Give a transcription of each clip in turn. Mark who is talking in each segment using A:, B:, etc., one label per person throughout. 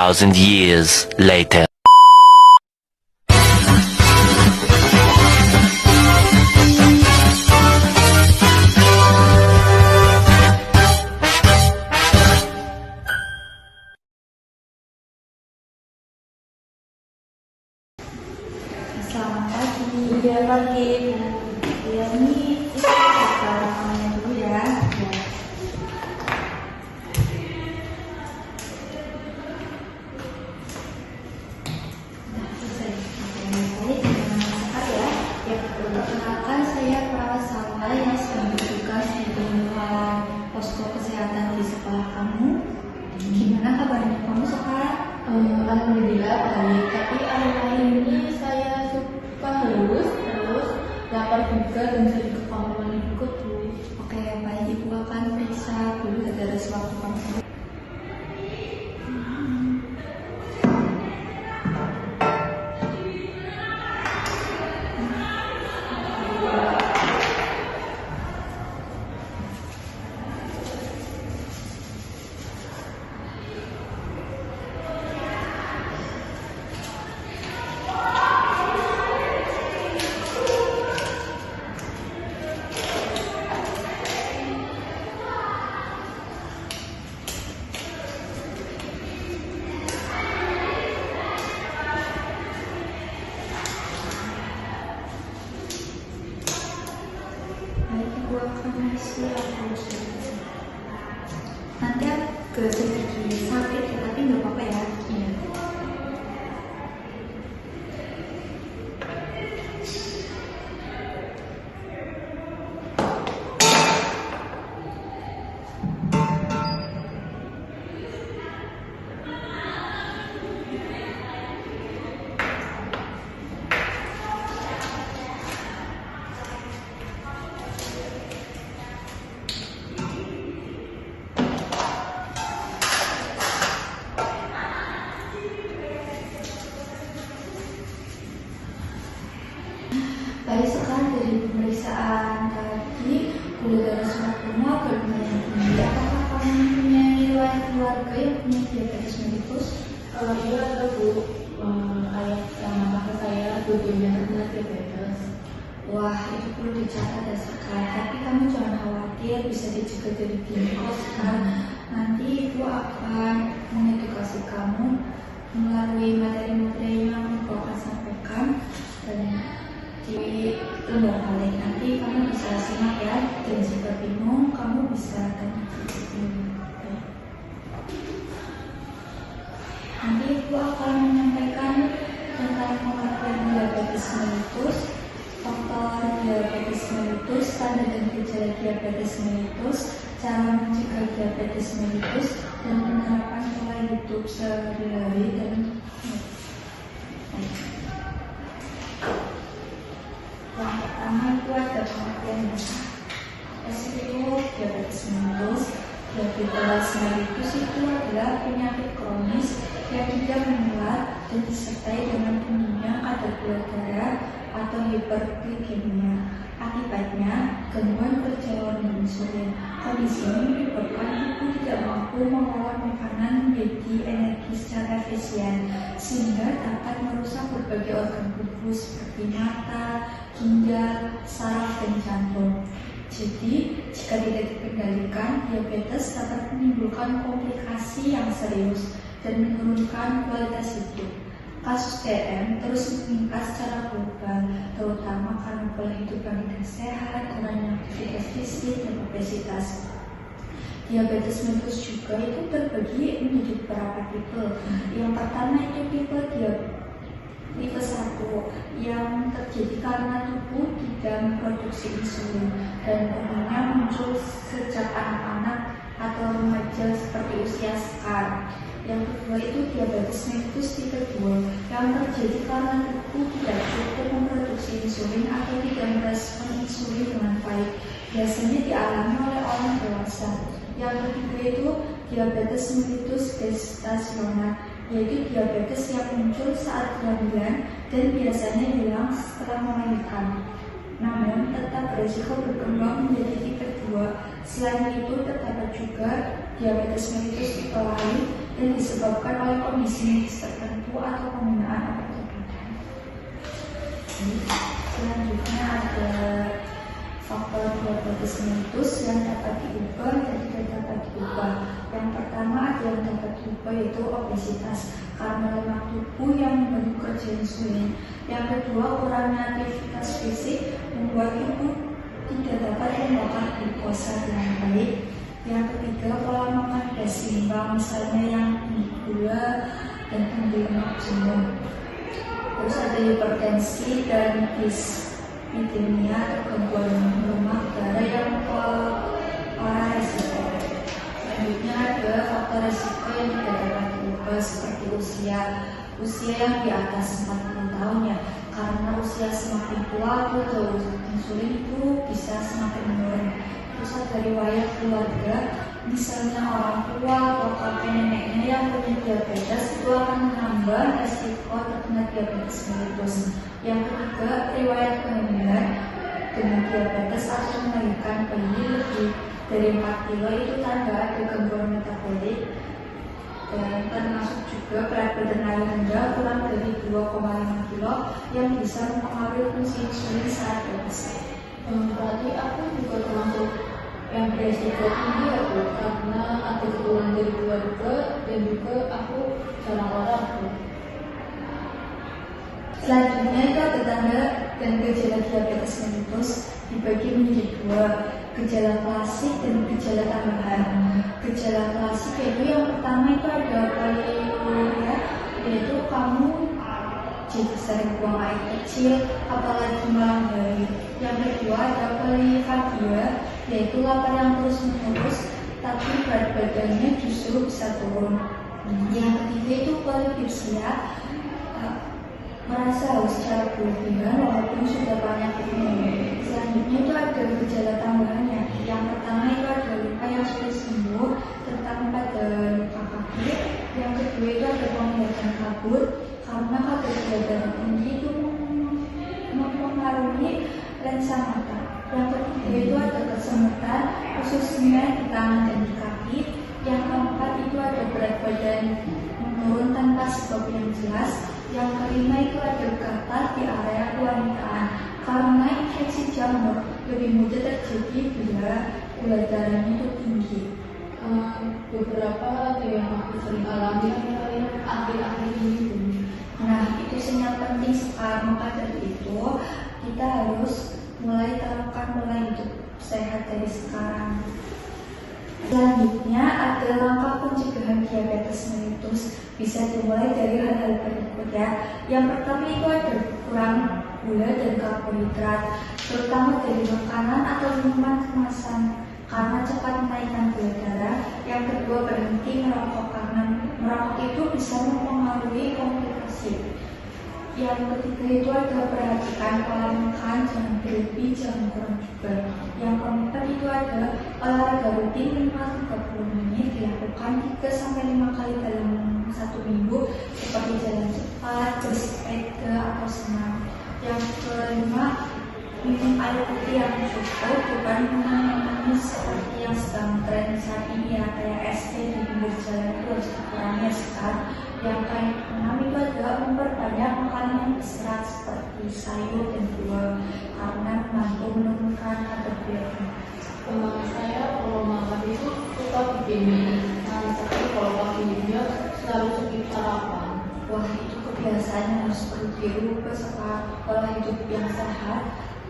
A: 2,000 years later.
B: Selamat pagi. Iya pagi Bu. Ya ini kita rekamannya dulu ya. Nah, selesai. Saya dengan sehat ya. Ya, perkenalkan saya perawat Salma yang sedang bertugas di lingkungan posko kesehatan di sekolah kamu. Gimana kabarnya kamu sekarang?
C: Alhamdulillah baik, tapi akhir-akhir ini saya suka halus, terus lapar juga dan sering kepanggungan juga tuh.
B: Oke, baik, Ibu akan periksa dulu ada sewaktu kamu. Ibu akan isi nanti agak sedikit sakit ya, tapi nggak apa-apa ya. Iya. Baik, sekarang dari pemeriksaan tadi gula darah suratmu agak lumayan tinggi. Apakah kamu mempunyai riwayat keluarga yang punya diabetes mellitus?
C: Iya ada Bu, ayah sama kakak saya dua-duanya terkena diabetes.
B: Wah, itu perlu dicatat ya sekali. Tapi kamu jangan khawatir, bisa dicegah dari dini kok sekarang. Nanti Ibu akan mengedukasi kamu melalui materi-materi yang Ibu akan sampaikan dan di lembar balik nanti kamu bisa simak ya, dan jika bingung kamu bisa tanya ke Ibu. Nanti Ibu akan menyampaikan tentang pengertian diabetes mellitus, faktor diabetes mellitus, tanda dan gejala diabetes mellitus, cara mencegah diabetes mellitus, dan penerapan pola hidup sehari-hari dan yang pertama itu ada pengertian dasar. Resiko diabetes mellitus. Diabetes mellitus itu adalah penyakit kronis yang tidak menular dan disertai dengan tingginya kadar gula darah atau hiperglikemia. Akibatnya, gangguan kerja hormon insulin. Kondisi ini menyebabkan tubuh tidak mampu mengolah makanan menjadi energi secara efisien, sehingga dapat merusak berbagai organ tubuh seperti mata, ginjal, saraf, dan jantung. Jadi, jika tidak dikendalikan, diabetes dapat menimbulkan komplikasi yang serius dan menurunkan kualitas hidup. Kasus DM terus meningkat secara global, terutama karena pola hidup yang tidak sehat, kurangnya aktivitas fisik, dan obesitas. Diabetes mellitus juga itu terbagi menjadi beberapa tipe. Yang pertama itu tipe 1 yang terjadi karena tubuh tidak memproduksi insulin dan umumnya muncul sejak anak-anak atau remaja seperti usia sekarang. Yang kedua itu diabetes mellitus tipe 2 yang terjadi karena tubuh tidak cukup memproduksi insulin atau tidak merespon insulin dengan baik. Biasanya dialami oleh orang dewasa. Yang ketiga itu diabetes mellitus gestasional, yaitu diabetes yang muncul saat kehamilan dan biasanya hilang setelah melahirkan. Namun tetap berisiko berkembang menjadi tipe 2. Selain itu terdapat juga diabetes mellitus tipe lain dan disebabkan oleh kondisi medis tertentu atau penggunaan obat-obatan. Selanjutnya ada faktor diabetes mellitus yang dapat diubah dan tidak dapat diubah. Yang pertama ada yang dapat diubah yaitu obesitas karena lemak tubuh yang membantu kerja insulin. Yang kedua, kurangnya aktivitas fisik membuat tubuh tidak dapat membakar glukosa dengan baik. Yang ketiga, pola makan tidak seimbang, misalnya yang tinggi gula dan tinggi lemak jenuh. Terus ada hipertensi dan dislipidemia atau gangguan lemak darah yang para resiko. Selanjutnya ada faktor resiko yang tidak dapat diubah seperti usia yang di atas 40 tahun ya, karena usia semakin tua tuh insulin itu bisa semakin menurun. Terus ada riwayat keluarga, misalnya orang tua atau kakek neneknya yang punya diabetes itu akan menambah resiko terkena diabetes mellitus. Yang ketiga, riwayat kehamilan dengan diabetes atau melahirkan bayi lebih dari 4 kilo itu tanda ada gangguan metabolik, dan termasuk juga berat badan yang rendah kurang dari 2,5 kilo yang bisa mempengaruhi fungsi insulin saat besar.
C: Berarti aku juga termasuk yang beresiko tinggi ya Bu, karena ada keturunan dari keluarga dan juga aku jarang olahraga.
B: Selanjutnya itu ada tanda dan gejala diabetes mellitus dibagi menjadi dua, gejala klasik dan gejala tambahan. Gejala klasik yaitu yang pertama itu ada poliuria, yaitu kamu jadi sering buang air kecil apalagi malam hari. Yang kedua ada polifagia, yaitu lapar yang terus menerus tapi berat badannya justru bisa turun. Yang ketiga itu polipipsia, merasa haus secara berlebihan walaupun sudah banyak minum. Selanjutnya itu ada gejala tambahannya. Yang pertama itu ada luka yang sulit sembuh, terutama pada luka kaki. Yang kedua itu ada penglihatan kabur karena kadar darah tinggi itu mempengaruhi lensa mata. Yang ketiga itu ada kesemutan, khususnya di tangan dan di kaki. Yang keempat itu ada berat badan menurun tanpa sebab yang jelas. Yang kelima itu ada gatal di area kewanitaan karena infeksi jamur lebih mudah terjadi bila gula darahnya itu tinggi.
C: Beberapa ada yang aku sering alami akhir-akhir ini.
B: Nah, itu sinyal penting sekarang. Maka dari itu kita harus mulai terapkan mulai hidup sehat dari sekarang. Selanjutnya ada langkah pencegahan diabetes mellitus, bisa dimulai dari hal-hal berikut ya. Yang pertama itu ada kurang gula dan karbohidrat, terutama dari makanan atau minuman kemasan karena cepat menaikkan gula darah. Yang kedua, berhenti merokok karena merokok itu bisa mempengaruhi komplikasi. Yang ketiga itu ada perhatikan pola makan, jangan berlebih, jangan kurang juga. Yang keempat itu ada olahraga rutin minimal 30 menit, dilakukan 3-5 kali dalam 1 minggu seperti jalan cepat, bersepeda atau senam. Yang kelima, minum air putih yang cukup, bukan minuman yang manis seperti yang sedang tren saat ini ya, kayak es teh di pinggir jalan itu harus dikurangi sekarang. Yang keenam itu adalah memperbanyak makanan yang berserat seperti sayur dan buah karena membantu menurunkan kadar gula.
C: Saya kalau makan itu suka bikin mie, tapi kalau pagi dia selalu skip sarapan.
B: Wah, itu kebiasaan yang harus perlu dirubah setelah pola hidup yang sehat.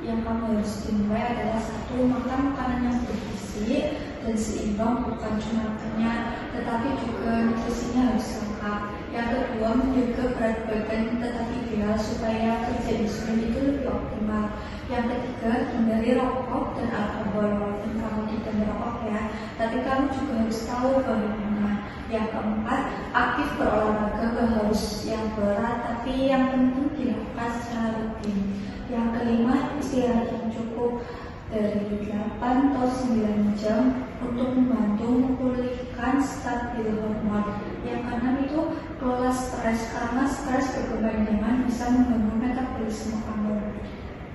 B: Yang kamu harus dimulai adalah satu, makan makanan yang bergizi dan seimbang, bukan cuma kenyang tetapi juga nutrisinya harus lengkap. Yang kedua, menjaga berat badan tetapi ideal supaya kerja insulin itu lebih optimal. Yang ketiga, hindari rokok dan alkohol, walaupun kamu tidak merokok ya, tapi kamu juga harus tahu bahayanya. Yang keempat, aktif berolahraga, gak harus yang berat tapi yang penting dilakukan secara rutin. Yang kelima, istirahat yang cukup dari 8 atau 9 jam untuk membantu memulihkan stabil hormon. Yang keenam itu kelola stres, karena stres berkepanjangan bisa mengganggu metabolisme kamu.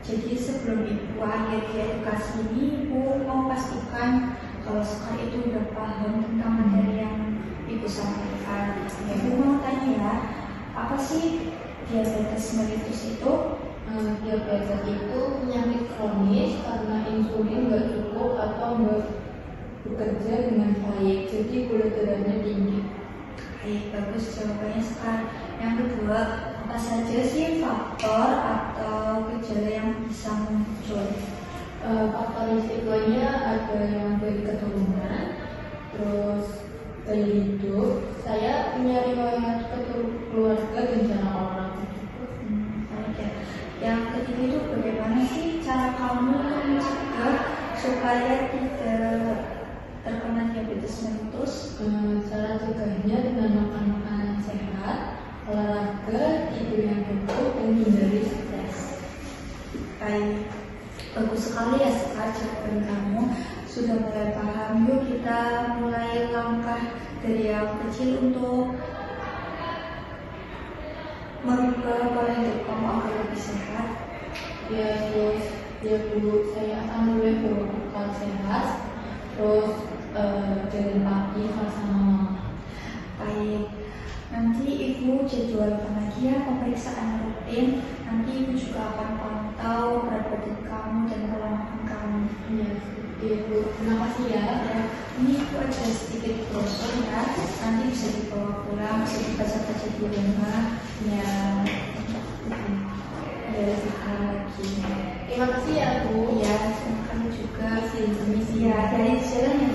B: Jadi sebelum ibu akhir edukasi ini, ibu mau pastikan kalau sekarang itu udah paham tentang materi yang ibu sampaikan. Apa sih diabetes mellitus itu?
C: Diabetes itu penyakit kronis karena insulin nggak cukup atau nggak bekerja dengan baik, jadi gula darahnya tinggi.
B: Baik, bagus jawabannya sekarang. Yang kedua, apa saja sih faktor atau gejala yang bisa muncul?
C: Faktor risikonya ada yang dari keturunan, terus dari hidup. Saya punya riwayat keluarga dan jarang orang.
B: Oke. Yang ketiga itu bagaimana sih cara kamu mencegah supaya tidak terkena diabetes mellitus?
C: Cara cegahnya dengan makan makanan sehat, olahraga, tidur yang cukup, dan hindari stres.
B: Baik, bagus sekali ya Sekar jawaban kamu. Sudah mulai paham, yuk kita mulai langkah dari yang kecil untuk merubah pola hidup kamu agar lebih sehat.
C: Ya, terus ya dulu saya akan mulai berbekal sehat, terus jalan pagi bersama mama.
B: Baik, nanti ibu jadwal pengajian pemeriksaan rutin. Nanti ibu juga akan pantau berat badan kamu dan pola makan kamu.
C: Iya, ibu. Terima kasih ya.
B: Ya, ini ibu ada sedikit brosur ya. Nanti bisa dibawa pulang, bisa dibaca-baca di rumah. Ya, ada sekali lagi.
C: Terima kasih ya, Bu.
B: Ya, terima kasih juga.
C: Permisi.
B: Ya, dari jalan yang